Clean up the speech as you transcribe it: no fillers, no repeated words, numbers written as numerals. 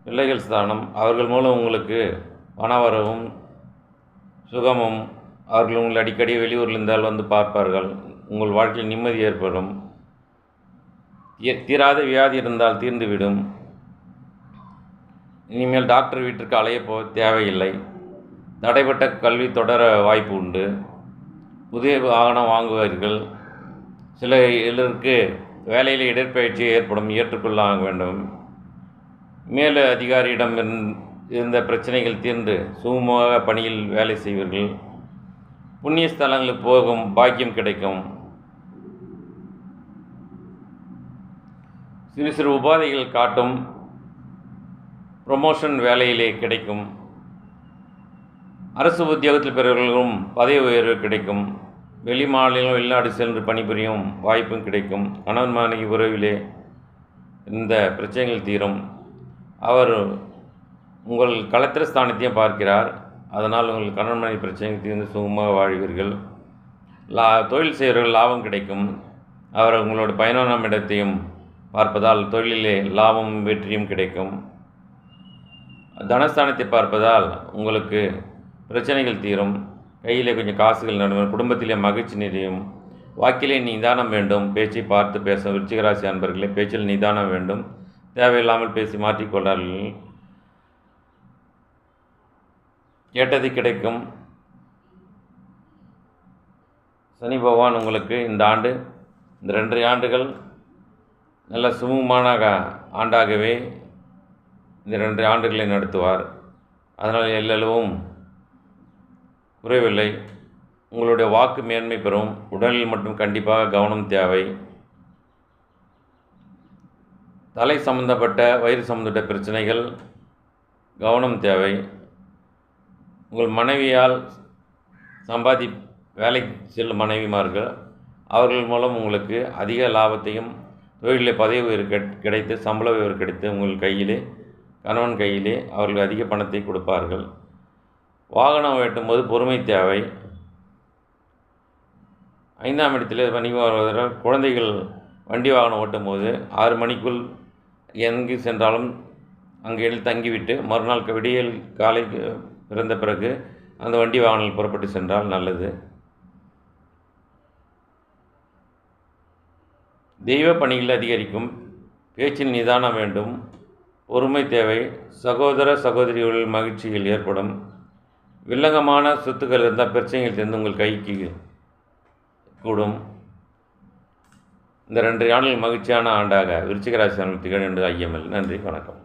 பிள்ளைகள் ஸ்தானம், அவர்கள் மூலம் உங்களுக்கு பணவரவும் சுகமும். அவர்கள் உங்களை அடிக்கடி வெளியூரில் இருந்தால் வந்து பார்ப்பார்கள். உங்கள் வாழ்க்கையில் நிம்மதி ஏற்படும். தீராத வியாதி இருந்தால் தீர்ந்துவிடும். இனிமேல் டாக்டர் வீட்டிற்கு அலைய தேவையில்லை. தடைப்பட்ட கல்வி தொடர வாய்ப்பு உண்டு. புதிய வாகனம் வாங்குவார்கள். சிலருக்கு வேலையில் இடற்பெயர்ச்சி ஏற்படும், ஏற்றுக்கொள்ள வேண்டும். மேல் அதிகாரியிடம் இருந்த பிரச்சனைகள் தீர்ந்து சுமூகமாக பணியில் வேலை செய்வீர்கள். புண்ணிய ஸ்தலங்களுக்கு போகும் பாக்கியம் கிடைக்கும். சிறு சிறு உபாதைகள் காட்டும். ப்ரொமோஷன் வேலையிலே கிடைக்கும். அரசு உத்தியோகத்தில் பெறுவர்களும் பதவி உயர்வு கிடைக்கும். வெளி மாநிலம் வெளிநாடு சென்று பணிபுரியும் வாய்ப்பும் கிடைக்கும். கணவன் மனைவி உறவிலே இந்த பிரச்சனைகள் தீரும். அவர் உங்கள் களத்திர ஸ்தானத்தையும் பார்க்கிறார். அதனால் உங்கள் கணவன் மனைவி பிரச்சனைகள் தீர்ந்து சுகமாக வாழ்வீர்கள். தொழில் செய்கிறவர்கள் லாபம் கிடைக்கும். அவர் உங்களோட பயனான இடத்தையும் பார்ப்பதால் தொழிலிலே லாபமும் வெற்றியும் கிடைக்கும். தனஸ்தானத்தை பார்ப்பதால் உங்களுக்கு பிரச்சனைகள் தீரும். கையிலே கொஞ்சம் காசுகள் நடுவர். குடும்பத்திலே மகிழ்ச்சி நிறையும். வாக்கிலே நிதானம் வேண்டும். பேச்சை பார்த்து பேச. விருச்சிகராசி அன்பர்களே, பேச்சில் நிதானம் வேண்டும். தேவையில்லாமல் பேசி மாற்றிக்கொள்ளார்கள். கேட்டது கிடைக்கும். சனி பகவான் உங்களுக்கு இந்த ஆண்டு, இந்த 2.5 ஆண்டுகள் நல்ல சுமூகமான ஆண்டாகவே இந்த 2 ஆண்டுகளை நடத்துவார். அதனால் எல்லளவும் குறைவில்லை. உங்களுடைய வாக்கு மேன்மை பெறும். உடலில் மட்டும் கண்டிப்பாக கவனம் தேவை. தலை சம்பந்தப்பட்ட வயிறு சம்பந்தப்பட்ட பிரச்சனைகள் கவனம் தேவை. உங்கள் மனைவியால் வேலைக்கு செல்லும் மனைவிமார்கள், அவர்கள் மூலம் உங்களுக்கு அதிக லாபத்தையும் தொழிலில் பதவி உயர்வு கிடைத்து சம்பள உயர்வு கிடைத்து உங்கள் கையிலே கணவன் கையிலே அவர்கள் அதிக பணத்தை கொடுப்பார்கள். வாகனம் ஓட்டும்போது பொறுமை தேவை. 5ஆம் இடத்திலே வருவதால் குழந்தைகள் வண்டி வாகனம் ஓட்டும்போது 6 மணிக்குள் எங்கு சென்றாலும் அங்கே தங்கிவிட்டு மறுநாள் விடியல் காலை பிறந்த பிறகு அந்த வண்டி வாகனங்கள் புறப்பட்டு சென்றால் நல்லது. தெய்வ பணிகள் அதிகரிக்கும். பேச்சில் நிதானம் வேண்டும். பொறுமை தேவை. சகோதர சகோதரிகளில் மகிழ்ச்சிகள் ஏற்படும். வில்லங்கமான சொத்துக்கள் இருந்தால் பிரச்சனைகள் தெரிந்து உங்கள் கைக்கு கூடும். இந்த 2 ஆண்டுகள் மகிழ்ச்சியான ஆண்டாக விருச்சிக ராசி திகழும் என்று ஐயமில்லை. நன்றி, வணக்கம்.